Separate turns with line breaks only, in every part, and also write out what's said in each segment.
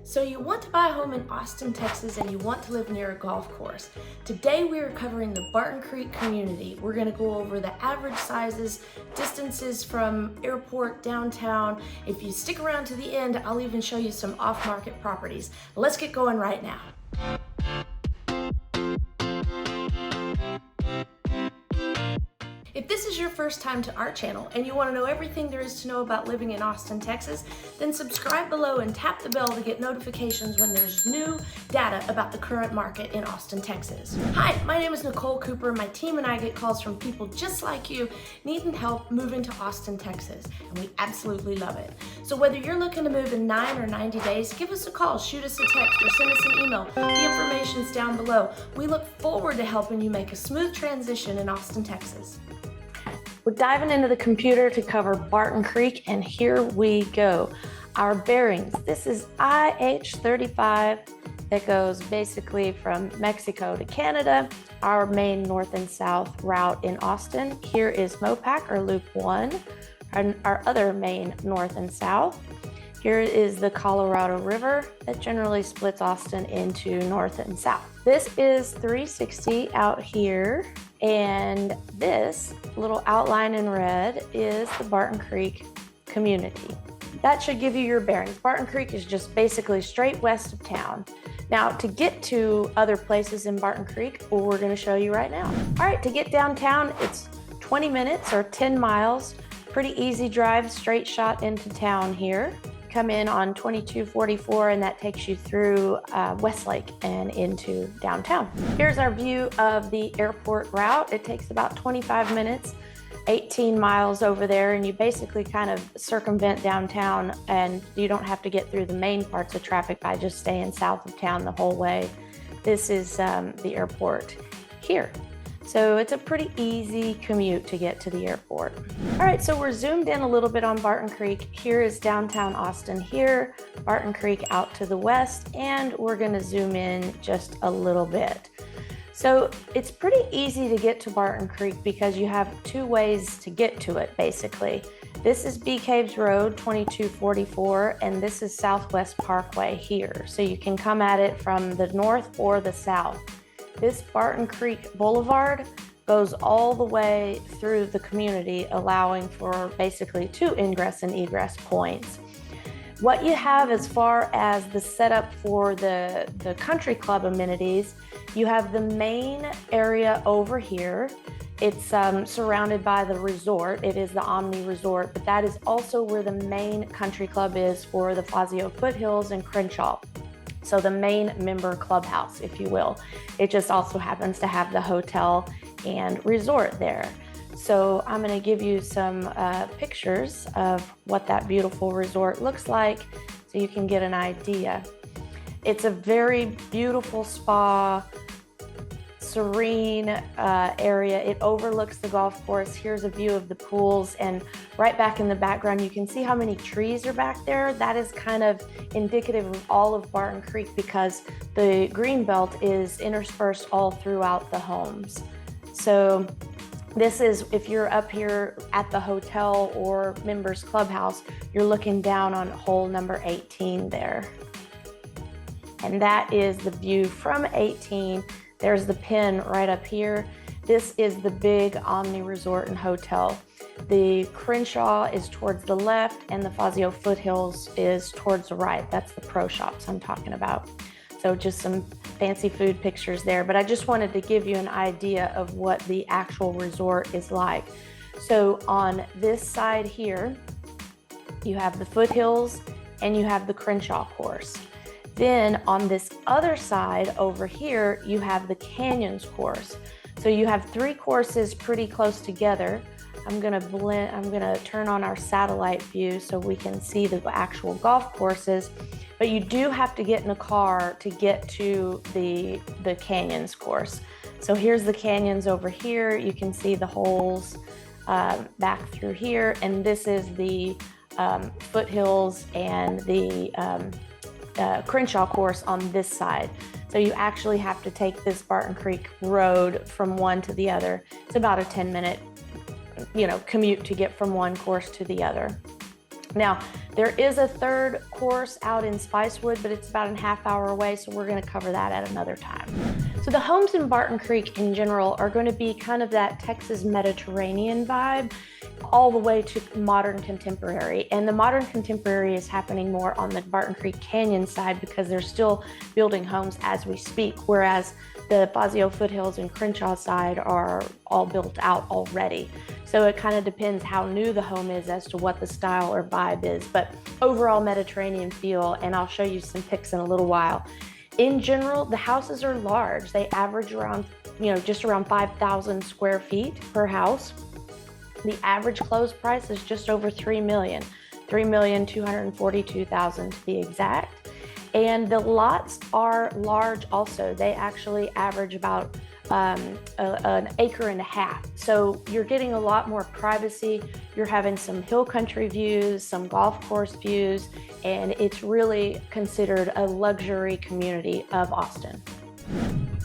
So you want to buy a home in Austin, Texas, and you want to live near a golf course. Today we are covering the Barton Creek community. We're going to go over the average sizes, distances from airport, downtown. If you stick around to the end, I'll even show you some off-market properties. Let's get going right now. If this is your first time to our channel and you want to know everything there is to know about living in Austin, Texas, then subscribe below and tap the bell to get notifications when there's new data about the current market in Austin, Texas. Hi, my name is Nicole Cooper. My team and I get calls from people just like you needing help moving to Austin, Texas, and we absolutely love it. So whether you're looking to move in 9 or 90 days, give us a call, shoot us a text, or send us an email. The information's down below. We look forward to helping you make a smooth transition in Austin, Texas. We're diving into the computer to cover Barton Creek, and here we go. Our bearings, this is IH-35 that goes basically from Mexico to Canada, our main north and south route in Austin. Here is Mopac, or Loop 1, our other main north and south. Here is the Colorado River that generally splits Austin into north and south. This is 360 out here. And this little outline in red is the Barton Creek community. That should give you your bearings. Barton Creek is just basically straight west of town. Now, to get to other places in Barton Creek, we're going to show you right now. All right, to get downtown, it's 20 minutes or 10 miles. Pretty easy drive, straight shot into town here. Come in on 2244 and that takes you through Westlake and into downtown. Here's our view of the airport route. It takes about 25 minutes, 18 miles over there, and you basically kind of circumvent downtown and you don't have to get through the main parts of traffic by just staying south of town the whole way. This is the airport here. So it's a pretty easy commute to get to the airport. All right, so we're zoomed in a little bit on Barton Creek. Here is downtown Austin here, Barton Creek out to the west, and we're gonna zoom in just a little bit. So it's pretty easy to get to Barton Creek because you have two ways to get to it, basically. This is Bee Caves Road, 2244, and this is Southwest Parkway here. So you can come at it from the north or the south. This Barton Creek Boulevard goes all the way through the community, allowing for basically two ingress and egress points. What you have as far as the setup for the country club amenities, you have the main area over here. It's surrounded by the resort. It is the Omni Resort, but that is also where the main country club is for the Fazio Foothills and Crenshaw. So the main member clubhouse, if you will. It just also happens to have the hotel and resort there. So I'm gonna give you some pictures of what that beautiful resort looks like so you can get an idea. It's a very beautiful spa, serene area. It overlooks the golf course. Here's a view of the pools, and right back in the background you can see how many trees are back there. That is kind of indicative of all of Barton Creek because the green belt is interspersed all throughout the homes. So this is, if you're up here at the hotel or members clubhouse, you're looking down on hole number 18 there. And that is the view from 18. There's the pin right up here. This is the big Omni Resort and Hotel. The Crenshaw is towards the left and the Fazio Foothills is towards the right. That's the pro shops I'm talking about. So just some fancy food pictures there, but I just wanted to give you an idea of what the actual resort is like. So on this side here, you have the Foothills and you have the Crenshaw course. Then on this other side over here, you have the Canyons course. So you have three courses pretty close together. I'm gonna turn on our satellite view so we can see the actual golf courses, but you do have to get in a car to get to the Canyons course. So here's the Canyons over here. You can see the holes back through here, and this is the Foothills and the Crenshaw course on this side. So you actually have to take this Barton Creek Road from one to the other. It's about a 10-minute, commute to get from one course to the other. Now, there is a third course out in Spicewood, but it's about a half-hour away, so we're going to cover that at another time. So the homes in Barton Creek in general are going to be kind of that Texas Mediterranean vibe, all the way to modern contemporary. And the modern contemporary is happening more on the Barton Creek Canyon side because they're still building homes as we speak, whereas the Fazio Foothills and Crenshaw side are all built out already. So it kind of depends how new the home is as to what the style or vibe is, but overall Mediterranean feel, and I'll show you some pics in a little while. In general, the houses are large. They average around, just around 5,000 square feet per house. The average close price is just over $3 million, $3,242,000 to be exact. And the lots are large also. They actually average about an acre and a half. So you're getting a lot more privacy. You're having some hill country views, some golf course views, and it's really considered a luxury community of Austin.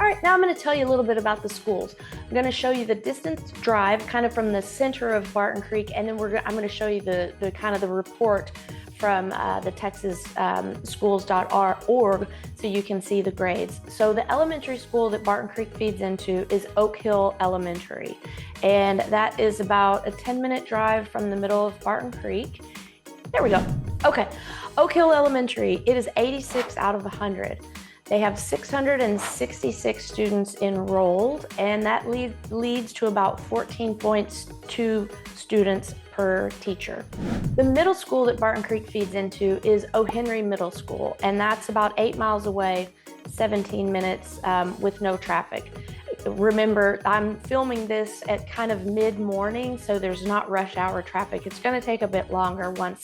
All right, now I'm going to tell you a little bit about the schools. I'm going to show you the distance drive kind of from the center of Barton Creek, and then I'm going to show you the kind of the report from the Texas schools.org so you can see the grades. So the elementary school that Barton Creek feeds into is Oak Hill Elementary, and that is about a 10-minute drive from the middle of Barton Creek. There we go. Okay, Oak Hill Elementary, it is 86 out of 100. They have 666 students enrolled, and that leads to about 14.2 students per teacher. The middle school that Barton Creek feeds into is O'Henry Middle School, and that's about 8 miles away, 17 minutes with no traffic. Remember, I'm filming this at kind of mid-morning, so there's not rush hour traffic. It's going to take a bit longer when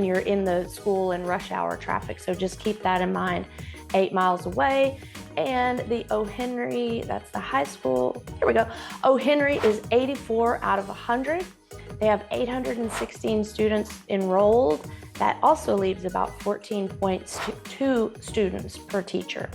you're in the school and rush hour traffic, so just keep that in mind. 8 miles away. And the O'Henry, that's the high school. Here we go. O'Henry is 84 out of 100. They have 816 students enrolled. That also leaves about 14.2 students per teacher.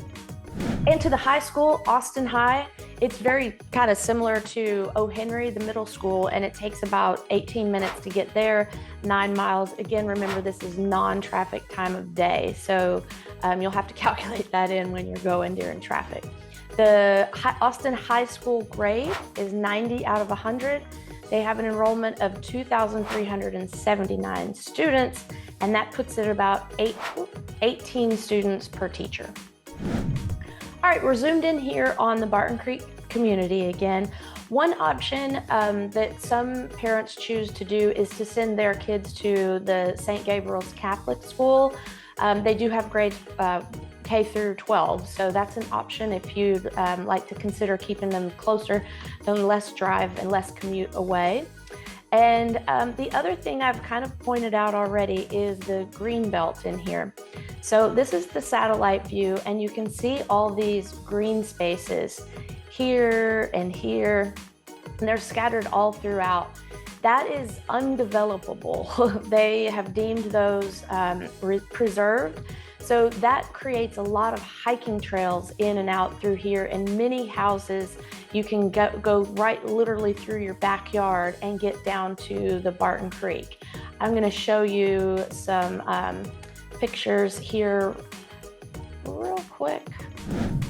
And to the high school, Austin High, it's very kind of similar to O'Henry, the middle school, and it takes about 18 minutes to get there, 9 miles. Again, remember this is non-traffic time of day, so you'll have to calculate that in when you're going during traffic. The Austin High School grade is 90 out of 100. They have an enrollment of 2,379 students, and that puts it about 18 students per teacher. All right, we're zoomed in here on the Barton Creek community again. One option that some parents choose to do is to send their kids to the St. Gabriel's Catholic School. They do have grades K through 12, so that's an option if you'd like to consider keeping them closer and less drive and less commute away. And the other thing I've kind of pointed out already is the green belt in here. So this is the satellite view, and you can see all these green spaces here and here, and they're scattered all throughout. That is undevelopable. They have deemed those preserved. So that creates a lot of hiking trails in and out through here, and many houses you can go right literally through your backyard and get down to the Barton Creek. I'm going to show you some pictures here real quick.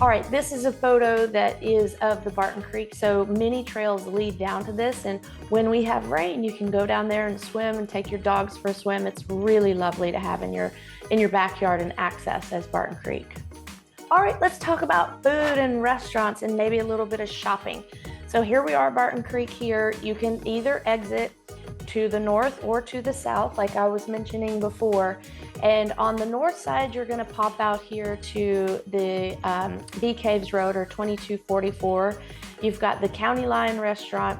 All right, this is a photo that is of the Barton Creek. So many trails lead down to this, and when we have rain, you can go down there and swim and take your dogs for a swim. It's really lovely to have in your backyard and access as Barton Creek. All right, let's talk about food and restaurants and maybe a little bit of shopping. So here we are, Barton Creek here. You can either exit to the north or to the south, like I was mentioning before. And on the north side, you're gonna pop out here to the Bee Caves Road, or 2244. You've got the County Line Restaurant,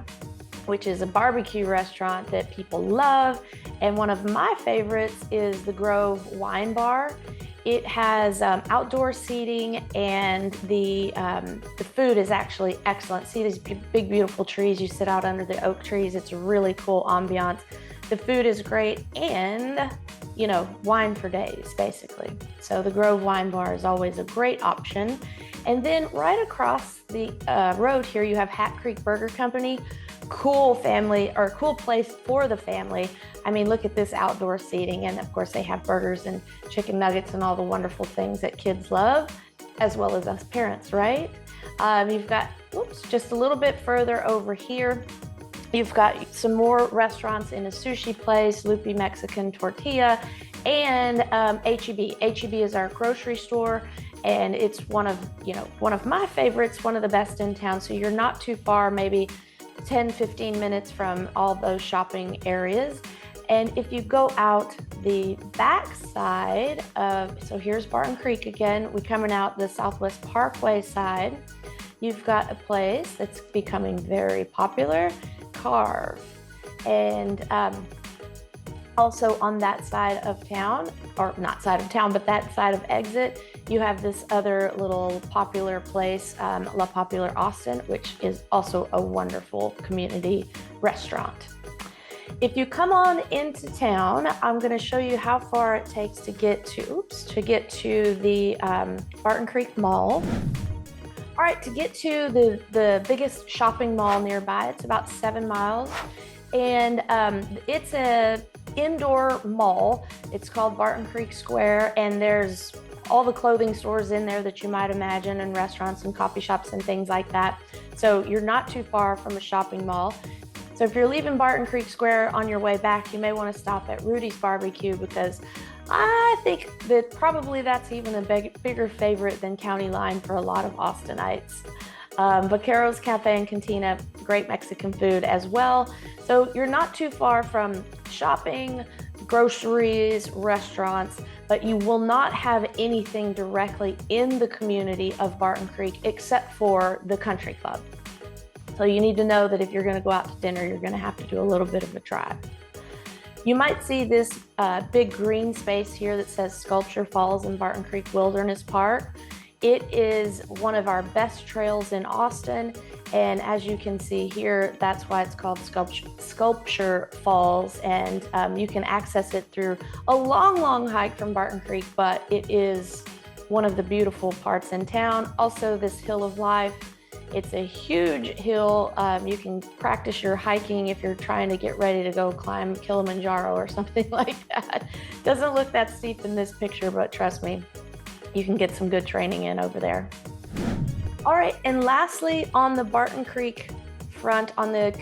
which is a barbecue restaurant that people love. And one of my favorites is the Grove Wine Bar. It has outdoor seating, and the food is actually excellent. See these big, beautiful trees? You sit out under the oak trees. It's a really cool ambiance. The food is great, and wine for days, basically. So the Grove Wine Bar is always a great option. And then right across the road here, you have Hat Creek Burger Company. cool family or cool place for the family. I mean, look at this outdoor seating, and of course they have burgers and chicken nuggets and all the wonderful things that kids love, as well as us parents, right? You've got, just a little bit further over here, you've got some more restaurants in a sushi place, Loopy Mexican Tortilla, and H-E-B. H-E-B is our grocery store, and it's one of my favorites, one of the best in town. So you're not too far, maybe 10-15 minutes from all those shopping areas. And if you go out the back side of, so here's Barton Creek again, we're coming out the Southwest Parkway side, you've got a place that's becoming very popular, Carve. And also on that side of town, or not side of town, but that side of exit, you have this other little popular place, La Popular Austin, which is also a wonderful community restaurant. If you come on into town, I'm going to show you how far it takes to get to the Barton Creek Mall. All right, to get to the biggest shopping mall nearby, it's about 7 miles, and it's a indoor mall. It's called Barton Creek Square, and there's all the clothing stores in there that you might imagine, and restaurants and coffee shops and things like that. So you're not too far from a shopping mall. So if you're leaving Barton Creek Square on your way back, you may want to stop at Rudy's Barbecue, because I think that probably that's even a bigger favorite than County Line for a lot of Austinites. Vaqueros Cafe and Cantina, great Mexican food as well. So you're not too far from shopping, groceries, restaurants, but you will not have anything directly in the community of Barton Creek except for the country club. So you need to know that if you're going to go out to dinner, you're going to have to do a little bit of a drive. You might see this big green space here that says Sculpture Falls in Barton Creek Wilderness Park. It is one of our best trails in Austin, and as you can see here, that's why it's called Sculpture Falls, and you can access it through a long hike from Barton Creek, but it is one of the beautiful parts in town. Also, this Hill of Life, it's a huge hill. You can practice your hiking if you're trying to get ready to go climb Kilimanjaro or something like that. Doesn't look that steep in this picture, but trust me, you can get some good training in over there. All right, and lastly, on the Barton Creek front, on the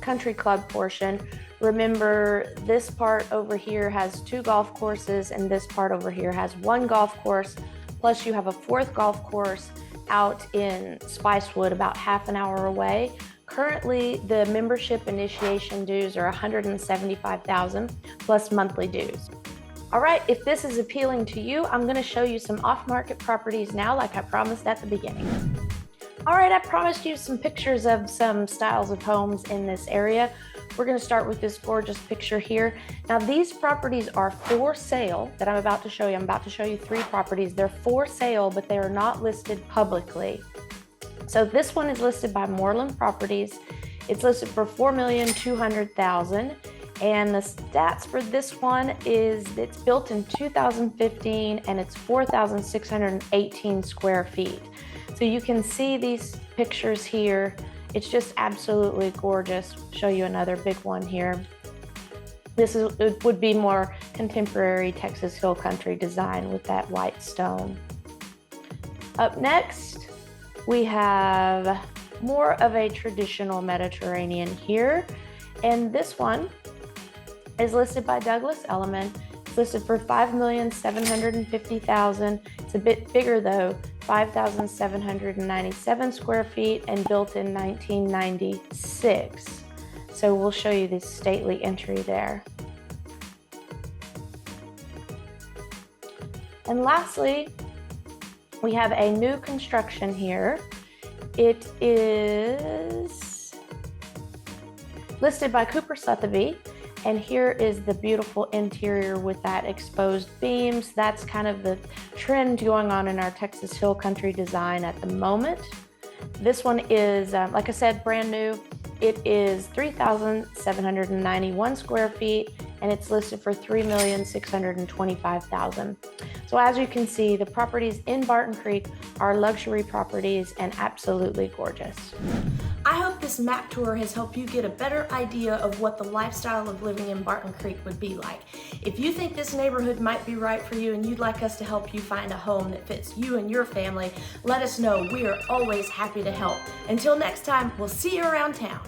country club portion, remember this part over here has 2 golf courses, and this part over here has 1 golf course, plus you have a 4th golf course out in Spicewood, about half an hour away. Currently, the membership initiation dues are $175,000 plus monthly dues. All right, if this is appealing to you, I'm going to show you some off-market properties now, like I promised at the beginning. All right, I promised you some pictures of some styles of homes in this area. We're going to start with this gorgeous picture here. Now, these properties are for sale that I'm about to show you. I'm about to show you 3 properties. They're for sale, but they are not listed publicly. So this one is listed by Moreland Properties. It's listed for $4,200,000. And the stats for this one is it's built in 2015 and it's 4,618 square feet. So you can see these pictures here. It's just absolutely gorgeous. Show you another big one here. It would be more contemporary Texas Hill Country design with that white stone. Up next, we have more of a traditional Mediterranean here. And this one is listed by Douglas Elliman. It's listed for $5,750,000. It's a bit bigger though, 5,797 square feet and built in 1996. So we'll show you this stately entry there. And lastly, we have a new construction here. It is listed by Cooper Sotheby. And here is the beautiful interior with that exposed beams. That's kind of the trend going on in our Texas Hill Country design at the moment. This one is, like I said, brand new. It is 3,791 square feet, and it's listed for $3,625,000. So as you can see, the properties in Barton Creek are luxury properties and absolutely gorgeous. I I hope this map tour has helped you get a better idea of what the lifestyle of living in Barton Creek would be like. If you think this neighborhood might be right for you and you'd like us to help you find a home that fits you and your family, let us know. We are always happy to help. Until next time, we'll see you around town.